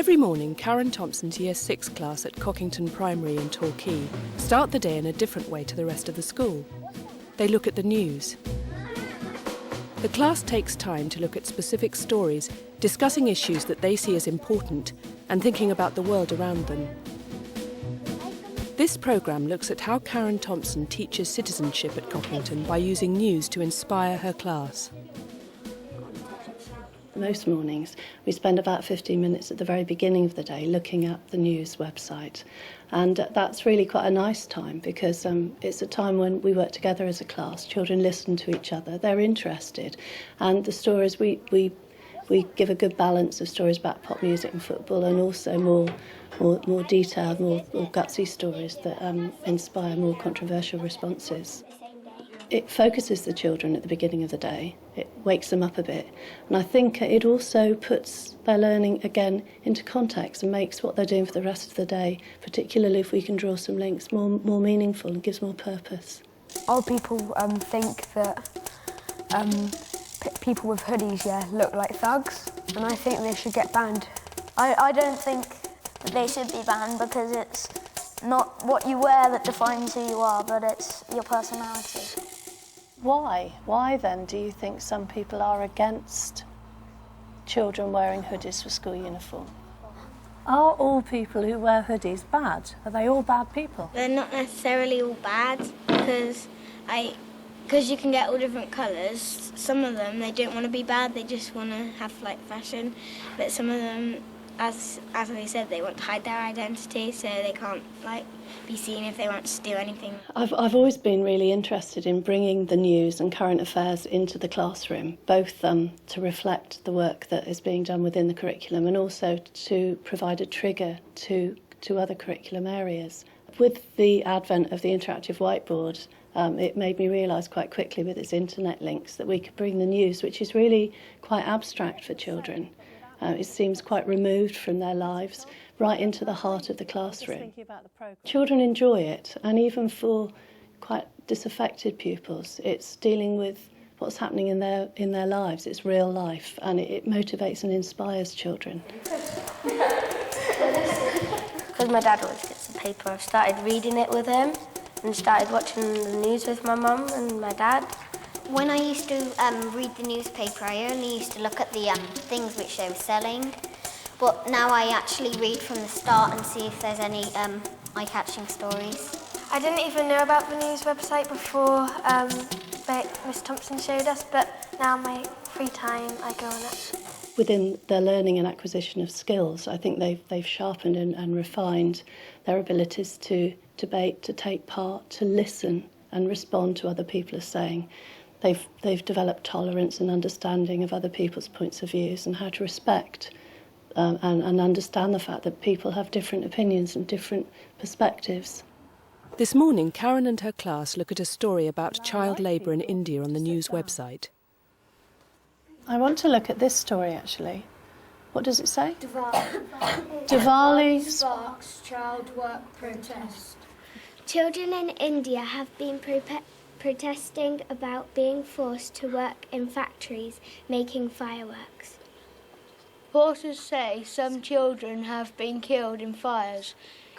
Every morning, Karen Thompson's Year 6 class at Cockington Primary in Torquay start the day in a different way to the rest of the school. They look at the news. The class takes time to look at specific stories, discussing issues that they see as important and thinking about the world around them. This programme looks at how Karen Thompson teaches citizenship at Cockington by using news to inspire her class. Most mornings we spend about 15 minutes at the very beginning of the day looking at the news website, and that's really quite a nice time because it's a time when we work together as a class. Children listen to each other, they're interested, and the stories we give a good balance of stories about pop music and football, and also more detailed, more gutsy stories that inspire more controversial responses. It focuses the children at the beginning of the day. It wakes them up a bit. And I think it also puts their learning again into context and makes what they're doing for the rest of the day, particularly if we can draw some links, more meaningful and gives more purpose. Old people think that people with hoodies, look like thugs, and I think they should get banned. I don't think that they should be banned because it's not what you wear that defines who you are, but it's your personality. Why? Why then do you think some people are against children wearing hoodies for school uniform? Are all people who wear hoodies bad? Are they all bad people? They're not necessarily all bad because you can get all different colours. Some of them, they don't want to be bad, they just want to have fashion. But some of them, as we said, they want to hide their identity, so they can't be seen if they want to do anything. I've always been really interested in bringing the news and current affairs into the classroom, both to reflect the work that is being done within the curriculum and also to provide a trigger to other curriculum areas. With the advent of the interactive whiteboard, it made me realise quite quickly with its internet links that we could bring the news, which is really quite abstract for children. It seems quite removed from their lives, right into the heart of the classroom. Children enjoy it, and even for quite disaffected pupils, it's dealing with what's happening in their lives. It's real life, and it motivates and inspires children. Because my dad always gets the paper, I've started reading it with him and started watching the news with my mum and my dad. When I used to read the newspaper, I only used to look at the things which they were selling. But now I actually read from the start and see if there's any eye-catching stories. I didn't even know about the news website before Miss Thompson showed us, but now my free time I go on it. Within their learning and acquisition of skills, I think they've sharpened and refined their abilities to debate, to take part, to listen and respond to what other people are saying. They've developed tolerance and understanding of other people's points of views and how to respect and understand the fact that people have different opinions and different perspectives. This morning, Karen and her class look at a story about child labour in India on the news website. I want to look at this story, actually. What does it say? Diwali sparks child work protest. Children in India have been protesting about being forced to work in factories making fireworks. Reporters say some children have been killed in fires,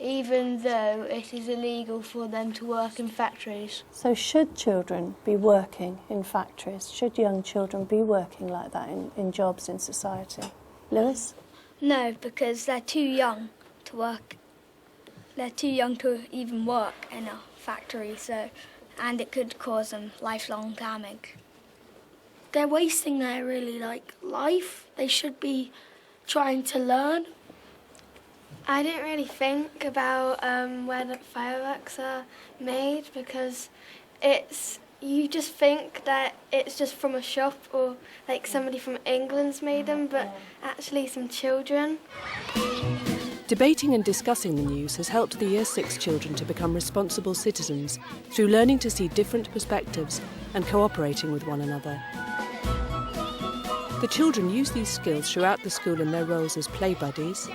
even though it is illegal for them to work in factories. So should children be working in factories? Should young children be working like that in jobs in society? Lewis? No, because they're too young to work. They're too young to even work in a factory, and it could cause them lifelong damage. They're wasting their life. They should be trying to learn. I didn't really think about where the fireworks are made because you just think that it's just from a shop or somebody from England's made them, but actually some children. Debating and discussing the news has helped the Year 6 children to become responsible citizens through learning to see different perspectives and cooperating with one another. The children use these skills throughout the school in their roles as play buddies,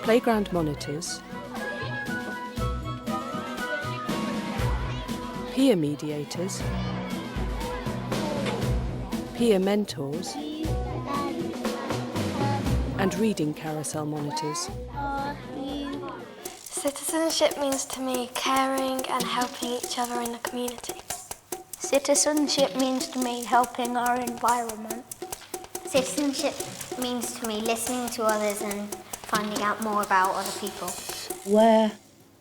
playground monitors, peer mediators, peer mentors, and reading carousel monitors. Citizenship means to me caring and helping each other in the community. Citizenship means to me helping our environment. Citizenship means to me listening to others and finding out more about other people. Where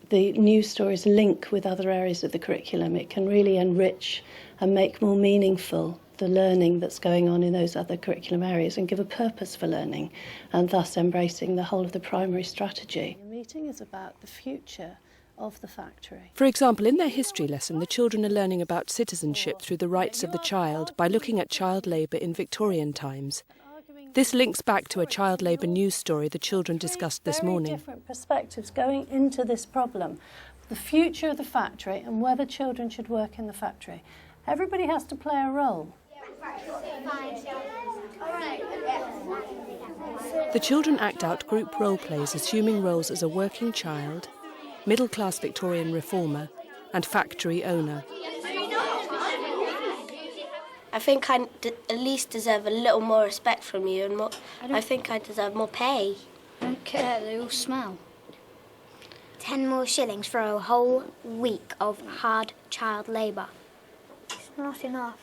the news stories link with other areas of the curriculum, it can really enrich and make more meaningful the learning that's going on in those other curriculum areas and give a purpose for learning, and thus embracing the whole of the primary strategy. The meeting is about the future of the factory. For example, in their history lesson, the children are learning about citizenship through the rights of the child by looking at child labour in Victorian times. This links back to a child labour news story the children discussed this morning. Very different perspectives going into this problem. The future of the factory and whether children should work in the factory. Everybody has to play a role. The children act out group role plays, assuming roles as a working child, middle-class Victorian reformer, and factory owner. I think I at least deserve a little more respect from you, and I think I deserve more pay. I don't care, they all smell. 10 more shillings for a whole week of hard child labour. It's not enough.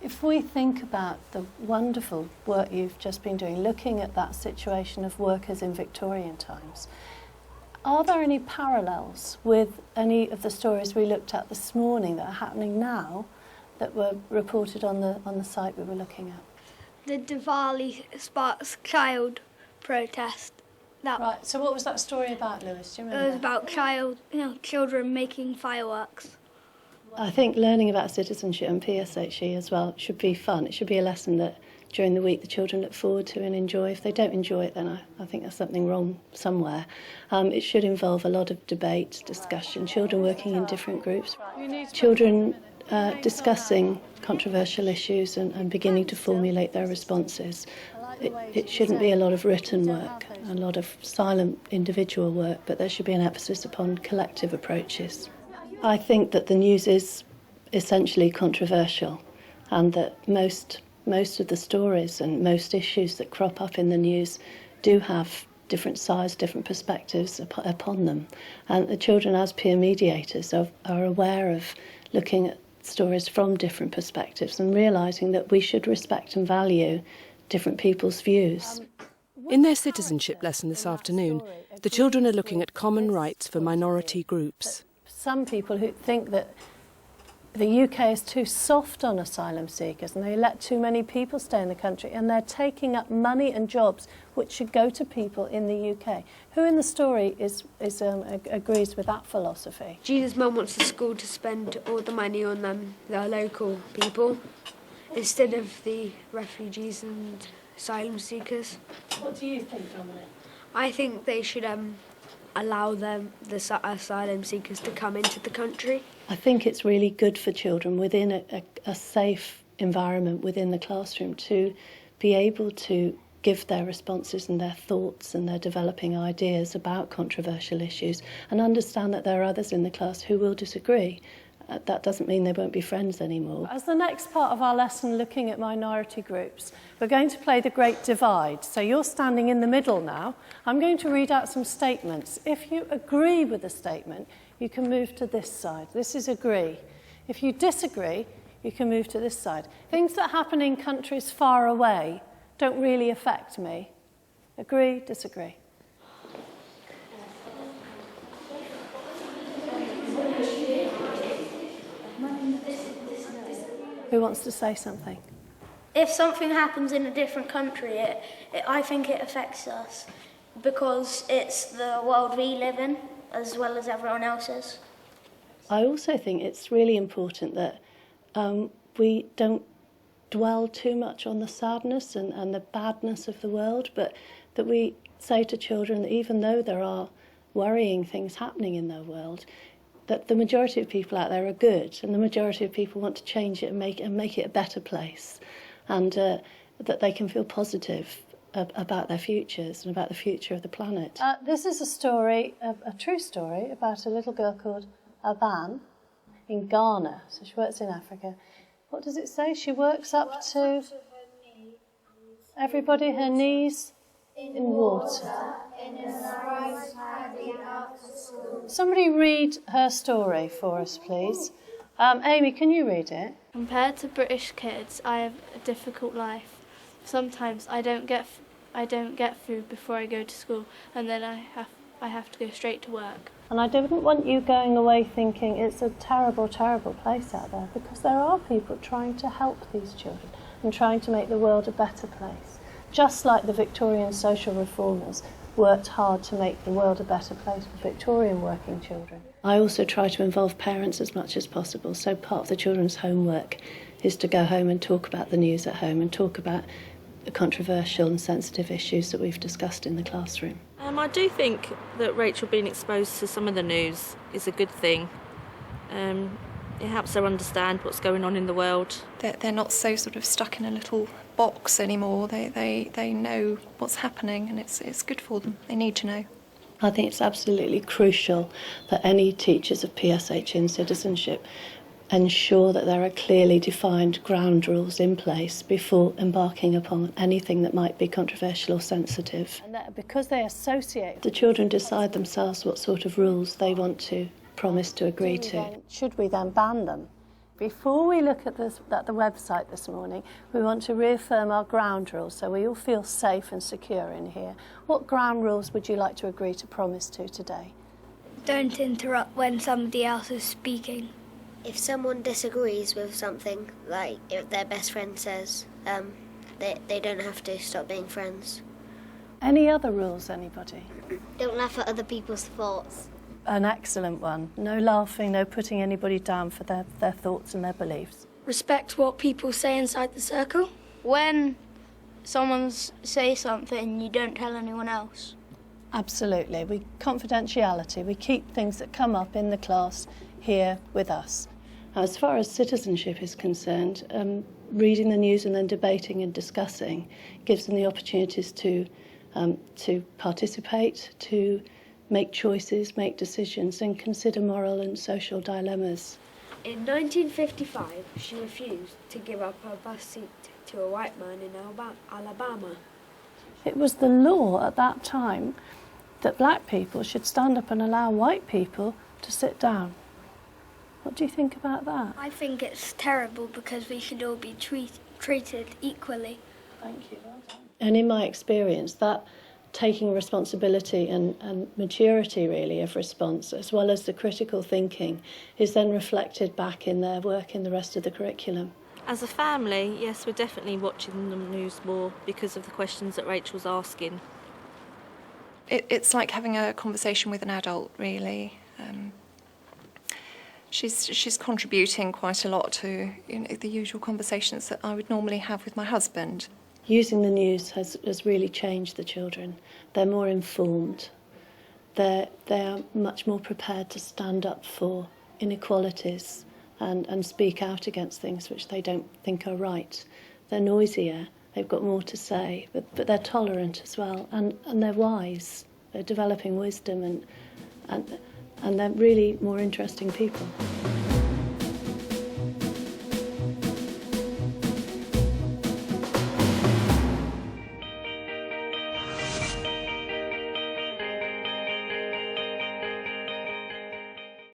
If we think about the wonderful work you've just been doing, looking at that situation of workers in Victorian times, are there any parallels with any of the stories we looked at this morning that are happening now that were reported on the site we were looking at? The Diwali Sparks Child protest. Right, so what was that story about, Lewis? Do you remember? It was about children making fireworks. I think learning about citizenship and PSHE as well should be fun. It should be a lesson that during the week the children look forward to and enjoy. If they don't enjoy it, then I think there's something wrong somewhere. It should involve a lot of debate, discussion, children working in different groups, children discussing controversial issues and beginning to formulate their responses. It shouldn't be a lot of written work, a lot of silent individual work, but there should be an emphasis upon collective approaches. I think that the news is essentially controversial, and that most of the stories and most issues that crop up in the news do have different sides, different perspectives upon them. And the children, as peer mediators, are aware of looking at stories from different perspectives and realising that we should respect and value different people's views. In their citizenship lesson this afternoon, the children are looking at common rights for minority groups. Some people who think that the UK is too soft on asylum seekers and they let too many people stay in the country, and they're taking up money and jobs which should go to people in the UK. Who in the story agrees with that philosophy? Gina's mum wants the school to spend all the money on the local people instead of the refugees and asylum seekers. What do you think, Dominic? I think they should allow the asylum seekers to come into the country. I think it's really good for children within a safe environment within the classroom to be able to give their responses and their thoughts and their developing ideas about controversial issues, and understand that there are others in the class who will disagree. That doesn't mean they won't be friends anymore. As the next part of our lesson looking at minority groups, we're going to play the Great Divide. So you're standing in the middle now. I'm going to read out some statements. If you agree with the statement, you can move to this side. This is agree. If you disagree, you can move to this side. Things that happen in countries far away don't really affect me. Agree, disagree. Who wants to say something? If something happens in a different country, I think it affects us because it's the world we live in as well as everyone else's. I also think it's really important that we don't dwell too much on the sadness and the badness of the world, but that we say to children that even though there are worrying things happening in their world, that the majority of people out there are good, and the majority of people want to change it and make it a better place, and that they can feel positive about their futures and about the future of the planet. This is a story, a true story, about a little girl called Aban in Ghana. So she works in Africa. What does it say? She works up to Everybody, her knees in water. Somebody read her story for us, please. Amy, can you read it? Compared to British kids, I have a difficult life. Sometimes I don't get food before I go to school, and then I have to go straight to work. And I didn't want you going away thinking it's a terrible, terrible place out there, because there are people trying to help these children and trying to make the world a better place. Just like the Victorian social reformers worked hard to make the world a better place for Victorian working children. I also try to involve parents as much as possible, so part of the children's homework is to go home and talk about the news at home and talk about the controversial and sensitive issues that we've discussed in the classroom. I do think that Rachel being exposed to some of the news is a good thing. It helps her understand what's going on in the world. They're not so sort of stuck in a little box anymore. They know what's happening, and it's good for them. They need to know. I think it's absolutely crucial that any teachers of PSH in citizenship ensure that there are clearly defined ground rules in place before embarking upon anything that might be controversial or sensitive. And that because they associate, the children decide themselves what sort of rules they want to promise to agree to. Should we then ban them? Before we look at the website this morning, we want to reaffirm our ground rules so we all feel safe and secure in here. What ground rules would you like to agree to promise to today? Don't interrupt when somebody else is speaking. If someone disagrees with something, like if their best friend says, they don't have to stop being friends. Any other rules, anybody? Don't laugh at other people's thoughts. An excellent one. No laughing, no putting anybody down for their thoughts and their beliefs. Respect what people say inside the circle. When someone says something, you don't tell anyone else. Absolutely. Confidentiality. We keep things that come up in the class here with us. As far as citizenship is concerned, reading the news and then debating and discussing gives them the opportunities to participate, to make choices, make decisions, and consider moral and social dilemmas. In 1955, she refused to give up her bus seat to a white man in Alabama. It was the law at that time that black people should stand up and allow white people to sit down. What do you think about that? I think it's terrible because we should all be treated equally. Thank you. Well done. And in my experience, that taking responsibility and maturity, really, of response, as well as the critical thinking, is then reflected back in their work in the rest of the curriculum. As a family, yes, we're definitely watching the news more because of the questions that Rachel's asking. It's like having a conversation with an adult, really. She's contributing quite a lot to the usual conversations that I would normally have with my husband. Using the news has really changed the children. They're more informed. They are much more prepared to stand up for inequalities and speak out against things which they don't think are right. They're noisier, they've got more to say, but they're tolerant as well, and they're wise. They're developing wisdom and they're really more interesting people.